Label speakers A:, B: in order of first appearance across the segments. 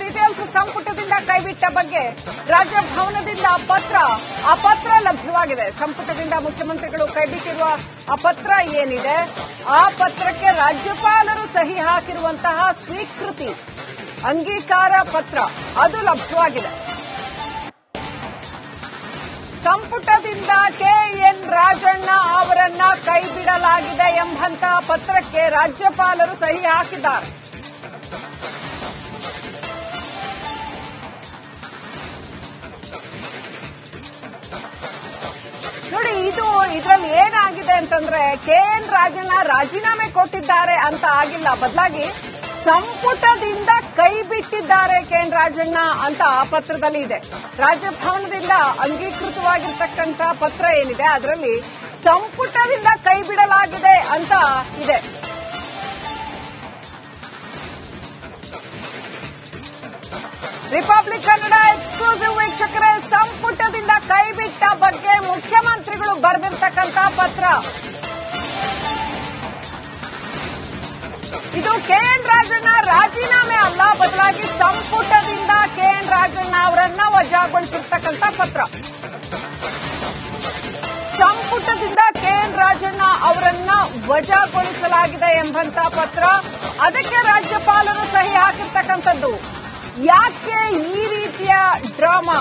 A: Details ಸಂಪುಟದಿಂದ ಕೈಬಿಟ್ಟ ಬಗ್ಗೆ ರಾಜಭವನದಿಂದ ಆ ಪತ್ರ ಲಭ್ಯವಾಗಿದೆ. ಸಂಪುಟದಿಂದ ಮುಖ್ಯಮಂತ್ರಿಗಳು ಕೈಬಿಟ್ಟಿರುವ ಆ ಪತ್ರ ಏನಿದೆ, ಆ ಪತ್ರಕ್ಕೆ ರಾಜ್ಯಪಾಲರು ಸಹಿ ಹಾಕಿರುವಂತಹ ಸ್ವೀಕೃತಿ ಅಂಗೀಕಾರ ಪತ್ರ ಅದು ಲಭ್ಯವಾಗಿದೆ. ಸಂಪುಟದಿಂದ ಕೆಎನ್ ರಾಜಣ್ಣ ಅವರನ್ನ ಕೈಬಿಡಲಾಗಿದೆ ಎಂಬಂತಹ ಪತ್ರಕ್ಕೆ ರಾಜ್ಯಪಾಲರು ಸಹಿ ಹಾಕಿದ್ದಾರೆ. ನೋಡಿ, ಇದರಲ್ಲಿ ಏನಾಗಿದೆ ಅಂತಂದ್ರೆ ಕೆಎನ್ ರಾಜಣ್ಣ ರಾಜೀನಾಮೆ ಕೊಟ್ಟಿದ್ದಾರೆ ಅಂತ ಆಗಿಲ್ಲ, ಬದಲಾಗಿ ಸಂಪುಟದಿಂದ ಕೈ ಬಿಟ್ಟಿದ್ದಾರೆ ಕೆಎನ್ ರಾಜಣ್ಣ ಅಂತ ಆ ಪತ್ರದಲ್ಲಿ ಇದೆ. ರಾಜಭವನದಿಂದ ಅಂಗೀಕೃತವಾಗಿರ್ತಕ್ಕಂಥ ಪತ್ರ ಏನಿದೆ ಅದರಲ್ಲಿ ಸಂಪುಟದಿಂದ ಕೈ ಬಿಡಲಾಗಿದೆ ಅಂತ ಇದೆ. ರಿಪಬ್ಲಿಕ್ ಕನ್ನಡ ಎಕ್ಸ್ಕ್ಲೂಸಿವ್ ವೀಕ್ಷಕರೇ, ಸಂಪುಟದಿಂದ ಕೈ ಬಿಟ್ಟ ಬಗ್ಗೆ ಮುಖ್ಯಮಂತ್ರಿಗಳು ಬರೆದಿರ್ತಕ್ಕಂಥ ಪತ್ರ ಇದು. ಕೆಎನ್ ರಾಜಣ್ಣ ರಾಜೀನಾಮೆ ಅಲ್ಲ, ಬದಲಾಗಿ ಸಂಪುಟದಿಂದ ಕೆಎನ್ ರಾಜಣ್ಣ ಅವರನ್ನ ವಜಾಗೊಳಿಸಿರ್ತಕ್ಕಂಥ ಪತ್ರ. ಸಂಪುಟದಿಂದ ಕೆಎನ್ ರಾಜಣ್ಣ ಅವರನ್ನ ವಜಾಗೊಳಿಸಲಾಗಿದೆ ಎಂಬಂತ ಪತ್ರ, ಅದಕ್ಕೆ ರಾಜ್ಯಪಾಲರು ಸಹಿ ಹಾಕಿರ್ತಕ್ಕಂಥದ್ದು. ಯಾಕೆ ಈ ರೀತಿಯ ಡ್ರಾಮಾ?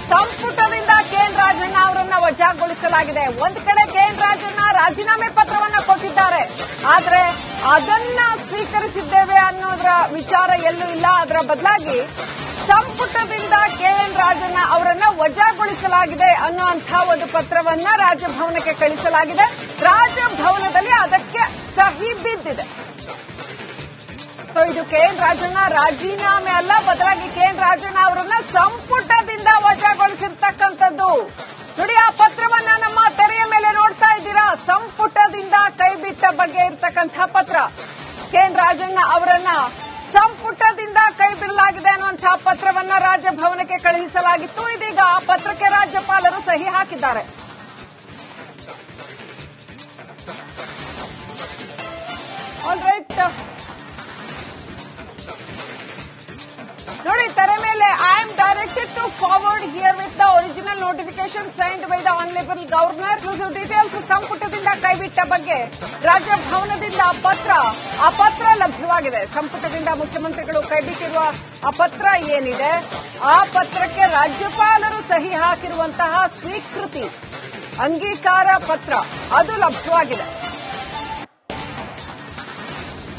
A: ಸಂಪುಟದಿಂದ ಕೆಎನ್ ರಾಜಣ್ಣ ಅವರನ್ನ ವಜಾಗೊಳಿಸಲಾಗಿದೆ. ಒಂದ್ ಕಡೆ ಕೆಎನ್ ರಾಜಣ್ಣ ರಾಜೀನಾಮೆ ಪತ್ರವನ್ನ ಕೊಟ್ಟಿದ್ದಾರೆ, ಆದ್ರೆ ಅದನ್ನ ಸ್ವೀಕರಿಸಿದ್ದೇವೆ ಅನ್ನೋದ್ರ ವಿಚಾರ ಎಲ್ಲೂ ಇಲ್ಲ. ಅದರ ಬದಲಾಗಿ ಸಂಪುಟದಿಂದ ಕೆಎನ್ ರಾಜಣ್ಣ ಅವರನ್ನ ವಜಾಗೊಳಿಸಲಾಗಿದೆ ಅನ್ನುವಂತಹ ಒಂದು ಪತ್ರವನ್ನ ರಾಜಭವನಕ್ಕೆ ಕಳಿಸಲಾಗಿದೆ. ರಾಜಭವನದಲ್ಲಿ ಅದಕ್ಕೆ ಸಹಿ ಬಿದ್ದಿದೆ. ಇದು ಕೆಎನ್ ರಾಜಣ್ಣ ರಾಜೀನಾಮೆ ಅಲ್ಲ, ಬದಲಾಗಿ ಕೆಎನ್ ರಾಜಣ್ಣ ಅವರನ್ನ ಸಂಪುಟದಿಂದ ವಜಾಗೊಳಿಸಿರ್ತಕ್ಕಂಥದ್ದು. ನೋಡಿ, ಆ ಪತ್ರವನ್ನ ನಮ್ಮ ತೆರೆಯ ಮೇಲೆ ನೋಡ್ತಾ ಇದ್ದೀರಾ. ಸಂಪುಟದಿಂದ ಕೈಬಿಟ್ಟ ಬಗ್ಗೆ ಇರ್ತಕ್ಕಂಥ ಪತ್ರ. ಕೆಎನ್ ರಾಜಣ್ಣ ಅವರನ್ನ ಸಂಪುಟದಿಂದ ಕೈ ಬಿಡಲಾಗಿದೆ ಅನ್ನುವಂತಹ ಪತ್ರವನ್ನ ರಾಜಭವನಕ್ಕೆ ಕಳುಹಿಸಲಾಗಿತ್ತು. ಇದೀಗ ಆ ಪತ್ರಕ್ಕೆ ರಾಜ್ಯಪಾಲರು ಸಹಿ ಹಾಕಿದ್ದಾರೆ. ಆಲ್ರೈಟ್, ನೋಡಿ ತೆರೆ ಮೇಲೆ I am directed to forward herewith the original notification signed by the honourable governor. Details ಸಂಪುಟದಿಂದ ಕೈಬಿಟ್ಟ ಬಗ್ಗೆ ರಾಜಭವನದಿಂದ ಆ ಪತ್ರ ಲಭ್ಯವಾಗಿದೆ. ಸಂಪುಟದಿಂದ ಮುಖ್ಯಮಂತ್ರಿಗಳು ಕೈಬಿಟ್ಟಿರುವ ಆ ಪತ್ರ ಏನಿದೆ, ಆ ಪತ್ರಕ್ಕೆ ರಾಜ್ಯಪಾಲರು ಸಹಿ ಹಾಕಿರುವಂತಹ ಸ್ವೀಕೃತಿ ಅಂಗೀಕಾರ ಪತ್ರ ಅದು ಲಭ್ಯವಾಗಿದೆ.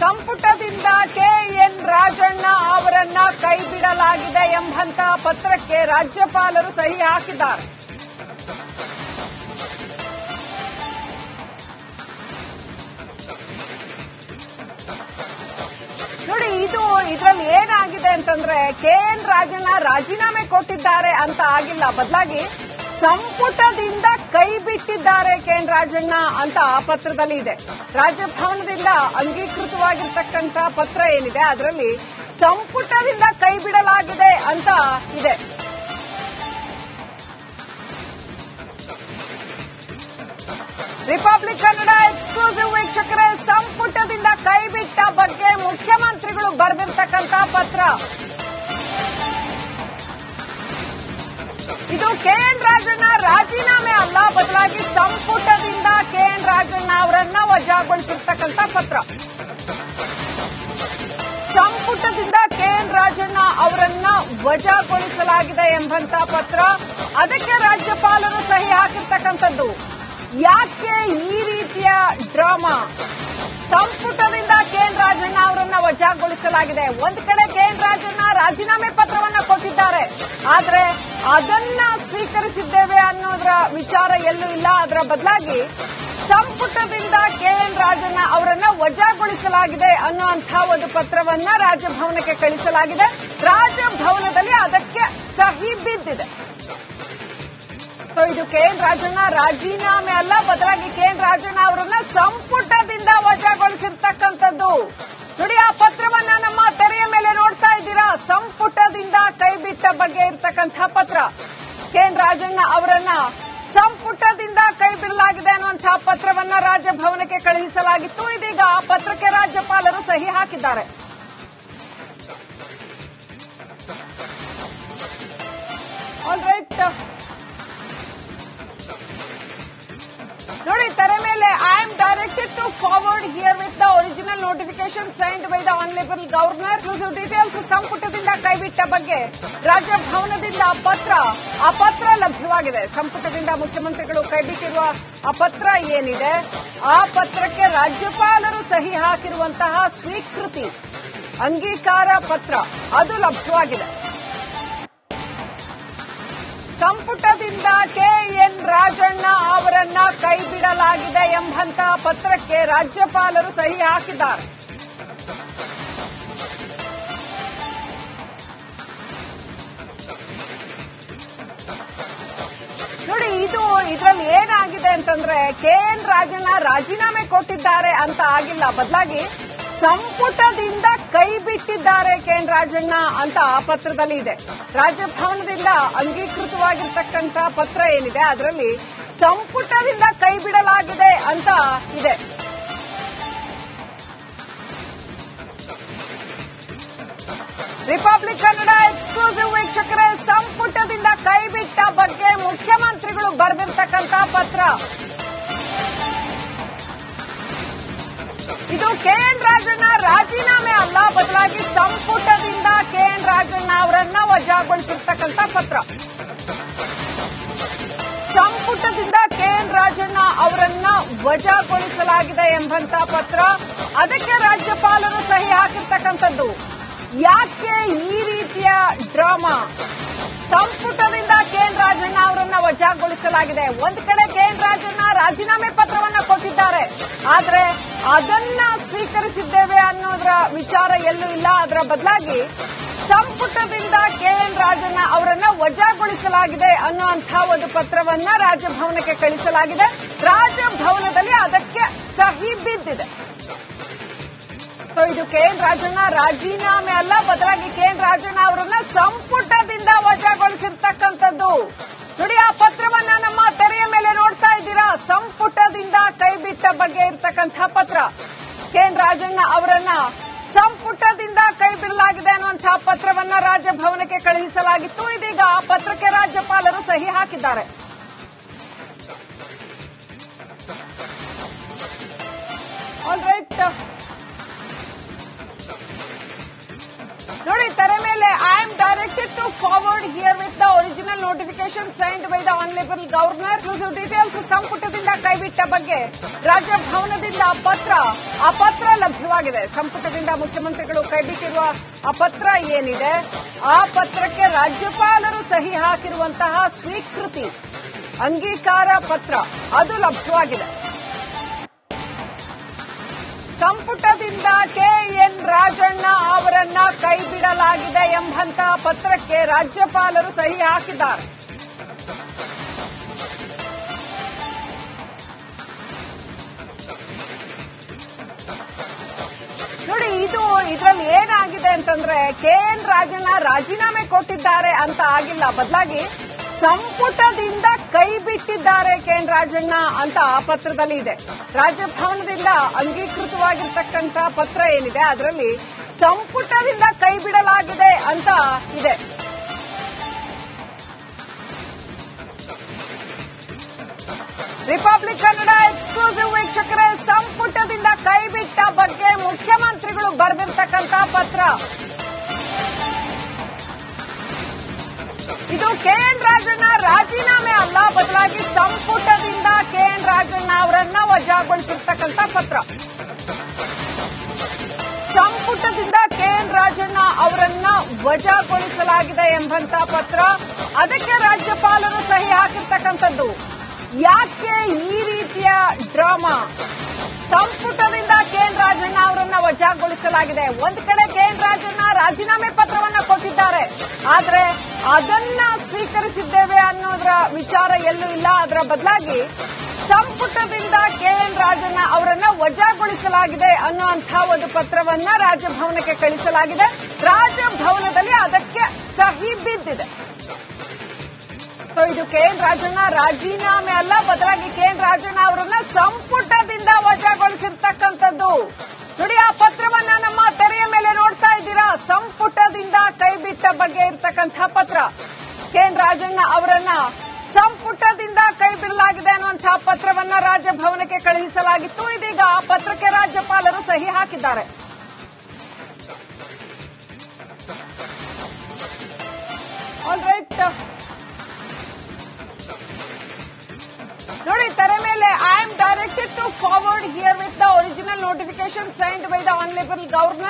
A: ಸಂಪುಟದಿಂದ ಕೆಎನ್ ರಾಜಣ್ಣ ಅವರನ್ನ ಕೈಬಿಡಲಾಗಿದೆ ಎಂಬಂತಹ ಪತ್ರಕ್ಕೆ ರಾಜ್ಯಪಾಲರು ಸಹಿ ಹಾಕಿದ್ದಾರೆ. ನೋಡಿ, ಇದರಲ್ಲಿ ಏನಾಗಿದೆ ಅಂತಂದ್ರೆ ಕೆಎನ್ ರಾಜಣ್ಣ ರಾಜೀನಾಮೆ ಕೊಟ್ಟಿದ್ದಾರೆ ಅಂತ ಆಗಿಲ್ಲ, ಬದಲಾಗಿ ಸಂಪುಟದಿಂದ ಕೈ ಬಿಟ್ಟಿದ್ದಾರೆ ಕೆಎನ್ ರಾಜಣ್ಣ ಅಂತ ಆ ಪತ್ರದಲ್ಲಿ ಇದೆ. ರಾಜಭವನದಿಂದ ಅಂಗೀಕೃತವಾಗಿರ್ತಕ್ಕಂಥ ಪತ್ರ ಏನಿದೆ ಅದರಲ್ಲಿ ಸಂಪುಟದಿಂದ ಕೈ ಬಿಡಲಾಗಿದೆ ಅಂತ ಇದೆ. ರಿಪಬ್ಲಿಕ್ ಕನ್ನಡ ಎಕ್ಸ್ಕ್ಲೂಸಿವ್ ವೀಕ್ಷಕರೇ, ಸಂಪುಟದಿಂದ ಕೈ ಬಿಟ್ಟ ಬಗ್ಗೆ ಮುಖ್ಯಮಂತ್ರಿಗಳು ಬರೆದಿರ್ತಕ್ಕಂಥ ಪತ್ರ ಇದು. ಕೆಎನ್ ರಾಜಣ್ಣ ರಾಜೀನಾಮೆ ಅಲ್ಲ, ಬದಲಾಗಿ ಸಂಪುಟದಿಂದ ಕೆಎನ್ ರಾಜಣ್ಣ ಅವರನ್ನ ವಜಾಗೊಳಿಸಿರ್ತಕ್ಕಂಥ ಪತ್ರ. ಸಂಪುಟದಿಂದ ಕೆಎನ್ ರಾಜಣ್ಣ ಅವರನ್ನ ವಜಾಗೊಳಿಸಲಾಗಿದೆ ಎಂಬಂತಹ ಪತ್ರ, ಅದಕ್ಕೆ ರಾಜ್ಯಪಾಲರು ಸಹಿ ಹಾಕಿರ್ತಕ್ಕಂಥದ್ದು. ಯಾಕೆ ಈ ರೀತಿಯ ಡ್ರಾಮಾ? ಸಂಪುಟದಿಂದ ಕೆಎನ್ ರಾಜಣ್ಣ ಅವರನ್ನ ವಜಾಗೊಳಿಸಲಾಗಿದೆ. ಒಂದ್ ಕಡೆ ಕೆಎನ್ ರಾಜಣ್ಣ ರಾಜೀನಾಮೆ ಪತ್ರವನ್ನ ಕೊಟ್ಟಿದ್ದಾರೆ, ಆದ್ರೆ ಅದನ್ನ ಸ್ವೀಕರಿಸಿದ್ದೇವೆ ಅನ್ನೋದ್ರ ವಿಚಾರ ಎಲ್ಲೂ ಇಲ್ಲ. ಅದರ ಬದಲಾಗಿ ಸಂಪುಟದಿಂದ ಕೆಎನ್ ರಾಜಣ್ಣ ಅವರನ್ನ ವಜಾಗೊಳಿಸಲಾಗಿದೆ ಅನ್ನುವಂತಹ ಒಂದು ಪತ್ರವನ್ನ ರಾಜಭವನಕ್ಕೆ ಕಳಿಸಲಾಗಿದೆ. ರಾಜಭವನದಲ್ಲಿ ಅದಕ್ಕೆ ಸಹಿ ಬಿದ್ದಿದೆ. ಇದು ಕೆಎನ್ ರಾಜಣ್ಣ ರಾಜೀನಾಮೆ ಅಲ್ಲ, ಬದಲಾಗಿ ಕೆಎನ್ ರಾಜಣ್ಣ ಅವರನ್ನ ಸಂಪುಟದಿಂದ ವಜಾಗೊಳಿಸಿರ್ತಕ್ಕಂಥದ್ದು. ನೋಡಿ, ಆ ಪತ್ರವನ್ನ ನಮ್ಮ ತೆರೆಯ ಮೇಲೆ ನೋಡ್ತಾ ಇದ್ದೀರಾ. ಸಂಪುಟದಿಂದ ಕೈಬಿಟ್ಟ ಬಗ್ಗೆ ಇರ್ತಕ್ಕಂಥ ಪತ್ರ. ಕೆಎನ್ ರಾಜಣ್ಣ ಅವರನ್ನ ಸಂಪುಟದಿಂದ ಕೈ ಬಿಡಲಾಗಿದೆ ಅನ್ನುವಂತಹ ಪತ್ರವನ್ನ ರಾಜಭವನಕ್ಕೆ ಕಳುಹಿಸಲಾಗಿತ್ತು. ಇದೀಗ ಆ ಪತ್ರಕ್ಕೆ ರಾಜ್ಯಪಾಲರು ಸಹಿ ಹಾಕಿದ್ದಾರೆ. ಆಲ್ ರೈಟ್, ನೋಡಿ ತೆರೆ ಮೇಲೆ I am directed to forward herewith the original notification signed by the honourable governor. Details ಸಂಪುಟದಿಂದ ಕೈಬಿಟ್ಟ ಬಗ್ಗೆ ರಾಜಭವನದಿಂದ ಆ ಪತ್ರ ಲಭ್ಯವಾಗಿದೆ. ಸಂಪುಟದಿಂದ ಮುಖ್ಯಮಂತ್ರಿಗಳು ಕೈಬಿಟ್ಟಿರುವ ಆ ಪತ್ರ ಏನಿದೆ, ಆ ಪತ್ರಕ್ಕೆ ರಾಜ್ಯಪಾಲರು ಸಹಿ ಹಾಕಿರುವಂತಹ ಸ್ವೀಕೃತಿ ಅಂಗೀಕಾರ ಪತ್ರ ಅದು ಲಭ್ಯವಾಗಿದೆ. ಸಂಪುಟದಿಂದ ಕೆಎನ್ ರಾಜಣ್ಣ ಅವರನ್ನ ಕೈಬಿಡಲಾಗಿದೆ ಎಂಬಂತಹ ಪತ್ರಕ್ಕೆ ರಾಜ್ಯಪಾಲರು ಸಹಿ ಹಾಕಿದ್ದಾರೆ. ನೋಡಿ, ಇದರಲ್ಲಿ ಏನಾಗಿದೆ ಅಂತಂದ್ರೆ ಕೆಎನ್ ರಾಜಣ್ಣ ರಾಜೀನಾಮೆ ಕೊಟ್ಟಿದ್ದಾರೆ ಅಂತ ಆಗಿಲ್ಲ, ಬದಲಾಗಿ ಸಂಪುಟದಿಂದ ಕೈ ಬಿಟ್ಟಿದ್ದಾರೆ ಕೆಎನ್ ರಾಜಣ್ಣ ಅಂತ ಆ ಪತ್ರದಲ್ಲಿ ಇದೆ. ರಾಜಭವನದಿಂದ ಅಂಗೀಕೃತವಾಗಿರ್ತಕ್ಕಂಥ ಪತ್ರ ಏನಿದೆ ಅದರಲ್ಲಿ ಸಂಪುಟದಿಂದ ಕೈ ಬಿಡಲಾಗಿದೆ ಅಂತ ಇದೆ. ರಿಪಬ್ಲಿಕ್ ಕನ್ನಡ ಎಕ್ಸ್ಕ್ಲೂಸಿವ್ ವೀಕ್ಷಕರೇ, ಸಂಪುಟದಿಂದ ಕೈ ಬಿಟ್ಟ ಬಗ್ಗೆ ಮುಖ್ಯಮಂತ್ರಿಗಳು ಬರೆದಿರ್ತಕ್ಕಂಥ ಪತ್ರ ಇದು. ಕೆಎನ್ ರಾಜಣ್ಣ ರಾಜೀನಾಮೆ ಅಲ್ಲ, ಬದಲಾಗಿ ಸಂಪುಟದಿಂದ ಕೆಎನ್ ರಾಜಣ್ಣ ಅವರನ್ನ ವಜಾಗೊಳಿಸಿರ್ತಕ್ಕಂಥ ಪತ್ರ. ಸಂಪುಟದಿಂದ ಕೆಎನ್ ರಾಜಣ್ಣ ಅವರನ್ನ ವಜಾಗೊಳಿಸಲಾಗಿದೆ ಎಂಬಂತ ಪತ್ರ, ಅದಕ್ಕೆ ರಾಜ್ಯಪಾಲರು ಸಹಿ ಹಾಕಿರ್ತಕ್ಕಂಥದ್ದು. ಯಾಕೆ ಈ ರೀತಿಯ ಡ್ರಾಮಾ? ಸಂಪುಟದಿಂದ ಕೆಎನ್ ರಾಜಣ್ಣ ಅವರನ್ನ ವಜಾಗೊಳಿಸಲಾಗಿದೆ. ಒಂದ್ ಕಡೆ ಕೆಎನ್ ರಾಜಣ್ಣ ರಾಜೀನಾಮೆ ಪತ್ರವನ್ನ ಕೊಟ್ಟಿದ್ದಾರೆ, ಆದ್ರೆ ಅದನ್ನ ಸ್ವೀಕರಿಸಿದ್ದೇವೆ ಅನ್ನೋದ್ರ ವಿಚಾರ ಎಲ್ಲೂ ಇಲ್ಲ. ಅದರ ಬದಲಾಗಿ ಸಂಪುಟದಿಂದ ಕೆಎನ್ ರಾಜಣ್ಣ ಅವರನ್ನ ವಜಾಗೊಳಿಸಲಾಗಿದೆ ಅನ್ನುವಂತಹ ಒಂದು ಪತ್ರವನ್ನ ರಾಜಭವನಕ್ಕೆ ಕಳಿಸಲಾಗಿದೆ. ರಾಜಭವನದಲ್ಲಿ ಅದಕ್ಕೆ ಸಹಿ ಬಿದ್ದಿದೆ. ಇದು ಕೆಎನ್ ರಾಜಣ್ಣ ರಾಜೀನಾಮೆ ಅಲ್ಲ, ಬದಲಾಗಿ ಕೆಎನ್ ರಾಜಣ್ಣ ಅವರನ್ನ ಸಂಪುಟದಿಂದ ವಜಾಗೊಳಿಸಿರ್ತಕ್ಕಂಥದ್ದು. ನೋಡಿ, ಆ ಪತ್ರವನ್ನ ನಮ್ಮ ತೆರೆಯ ಮೇಲೆ ನೋಡ್ತಾ ಇದ್ದೀರಾ. ಸಂಪುಟದಿಂದ ಕೈಬಿಟ್ಟ ಬಗ್ಗೆ ಇರ್ತಕ್ಕಂಥ ಪತ್ರ. ಕೆಎನ್ ರಾಜಣ್ಣ ಅವರನ್ನ ಸಂಪುಟದಿಂದ ಕೈ ಬಿಡಲಾಗಿದೆ ಅನ್ನುವಂತಹ ಪತ್ರವನ್ನ ರಾಜಭವನಕ್ಕೆ ಕಳುಹಿಸಲಾಗಿತ್ತು. ಇದೀಗ ಆ ಪತ್ರಕ್ಕೆ ರಾಜ್ಯಪಾಲರು ಸಹಿ ಹಾಕಿದ್ದಾರೆ. ಆಲ್ ರೈಟ್, ನೋಡಿ ತೆರೆ ಮೇಲೆ I am directed to forward herewith the original notification signed by the honourable governor. Details ಸಂಪುಟದಿಂದ ಕೈಬಿಟ್ಟ ಬಗ್ಗೆ ರಾಜಭವನದಿಂದ ಆ ಪತ್ರ ಲಭ್ಯವಾಗಿದೆ. ಸಂಪುಟದಿಂದ ಮುಖ್ಯಮಂತ್ರಿಗಳು ಕೈಬಿಟ್ಟಿರುವ ಆ ಪತ್ರ ಏನಿದೆ, ಆ ಪತ್ರಕ್ಕೆ ರಾಜ್ಯಪಾಲರು ಸಹಿ ಹಾಕಿರುವಂತಹ ಸ್ವೀಕೃತಿ ಅಂಗೀಕಾರ ಪತ್ರ ಅದು ಲಭ್ಯವಾಗಿದೆ. ಸಂಪುಟದಿಂದ ಕೆಎನ್ ರಾಜಣ್ಣ ಅವರನ್ನ ಕೈಬಿಡಲಾಗಿದೆ ಎಂಬಂತಹ ಪತ್ರಕ್ಕೆ ರಾಜ್ಯಪಾಲರು ಸಹಿ ಹಾಕಿದ್ದಾರೆ. ನೋಡಿ, ಇದರಲ್ಲಿ ಏನಾಗಿದೆ ಅಂತಂದ್ರೆ ಕೆಎನ್ ರಾಜಣ್ಣ ರಾಜೀನಾಮೆ ಕೊಟ್ಟಿದ್ದಾರೆ ಅಂತ ಆಗಿಲ್ಲ, ಬದಲಾಗಿ ಸಂಪುಟದಿಂದ ಕೈ ಬಿಟ್ಟಿದ್ದಾರೆ ಕೆಎನ್ ರಾಜಣ್ಣ ಅಂತ ಆ ಪತ್ರದಲ್ಲಿ ಇದೆ. ರಾಜಭವನದಿಂದ ಅಂಗೀಕೃತವಾಗಿರ್ತಕ್ಕಂಥ ಪತ್ರ ಏನಿದೆ ಅದರಲ್ಲಿ ಸಂಪುಟದಿಂದ ಕೈ ಬಿಡಲಾಗಿದೆ ಅಂತ ಇದೆ. ರಿಪಬ್ಲಿಕ್ ಕನ್ನಡ ಎಕ್ಸ್ಕ್ಲೂಸಿವ್ ವೀಕ್ಷಕರೇ, ಸಂಪುಟದಿಂದ ಕೈ ಬಿಟ್ಟ ಬಗ್ಗೆ ಮುಖ್ಯಮಂತ್ರಿಗಳು ಬರೆದಿರ್ತಕ್ಕಂಥ ಪತ್ರ ಇದು. ಕೆಎನ್ ರಾಜಣ್ಣ ರಾಜೀನಾಮೆ ಅಲ್ಲ, ಬದಲಾಗಿ ಸಂಪುಟದಿಂದ ಕೆಎನ್ ರಾಜಣ್ಣ ಅವರನ್ನ ವಜಾಗೊಳಿಸಿರ್ತಕ್ಕಂಥ ಪತ್ರ. ಸಂಪುಟದಿಂದ ಕೆಎನ್ ರಾಜಣ್ಣ ಅವರನ್ನ ವಜಾಗೊಳಿಸಲಾಗಿದೆ ಎಂಬಂತಹ ಪತ್ರ, ಅದಕ್ಕೆ ರಾಜ್ಯಪಾಲರು ಸಹಿ ಹಾಕಿರ್ತಕ್ಕಂಥದ್ದು. ಯಾಕೆ ಈ ರೀತಿಯ ಡ್ರಾಮಾ? ಸಂಪುಟದಿಂದ ಕೆಎನ್ ರಾಜಣ್ಣ ಅವರನ್ನ ವಜಾಗೊಳಿಸಲಾಗಿದೆ. ಒಂದ್ ಕಡೆ ಕೆಎನ್ ರಾಜಣ್ಣ ರಾಜೀನಾಮೆ ಪತ್ರವನ್ನ ಕೊಟ್ಟಿದ್ದಾರೆ, ಆದ್ರೆ ಅದನ್ನ ಸ್ವೀಕರಿಸಿದ್ದೇವೆ ಅನ್ನೋದ್ರ ವಿಚಾರ ಎಲ್ಲೂ ಇಲ್ಲ. ಅದರ ಬದಲಾಗಿ ಸಂಪುಟದಿಂದ ಕೆಎನ್ ರಾಜಣ್ಣ ಅವರನ್ನ ವಜಾಗೊಳಿಸಲಾಗಿದೆ ಅನ್ನುವಂತಹ ಒಂದು ಪತ್ರವನ್ನ ರಾಜಭವನಕ್ಕೆ ಕಳಿಸಲಾಗಿದೆ. ರಾಜಭವನದಲ್ಲಿ ಅದಕ್ಕೆ ಸಹಿ ಬಿದ್ದಿದೆ. ಇದು ಕೆಎನ್ ರಾಜಣ್ಣ ರಾಜೀನಾಮೆ ಅಲ್ಲ, ಬದಲಾಗಿ ಕೆಎನ್ ರಾಜಣ್ಣ ಅವರನ್ನ ಸಂಪುಟದಿಂದ ವಜಾಗೊಳಿಸಿರ್ತಕ್ಕಂಥದ್ದು. ನೋಡಿ, ಆ ಪತ್ರವನ್ನ ನಮ್ಮ ತೆರೆಯ ಮೇಲೆ ನೋಡ್ತಾ ಇದ್ದೀರಾ. ಸಂಪುಟದಿಂದ ಕೈಬಿಟ್ಟ ಬಗ್ಗೆ ಇರ್ತಕ್ಕಂಥ ಪತ್ರ. ಕೆಎನ್ ರಾಜಣ್ಣ ಅವರನ್ನ ಸಂಪುಟದಿಂದ ಕೈ ಬಿಡಲಾಗಿದೆ ಅನ್ನುವಂತಹ ಪತ್ರವನ್ನ ರಾಜಭವನಕ್ಕೆ ಕಳುಹಿಸಲಾಗಿತ್ತು. ಇದೀಗ ಆ ಪತ್ರಕ್ಕೆ ರಾಜ್ಯಪಾಲರು ಸಹಿ ಹಾಕಿದ್ದಾರೆ. ಆಲ್ರೈಟ್, ನೋಡಿ ತೆರೆ ಮೇಲೆ I am directed to forward herewith the original notification signed by the honourable governor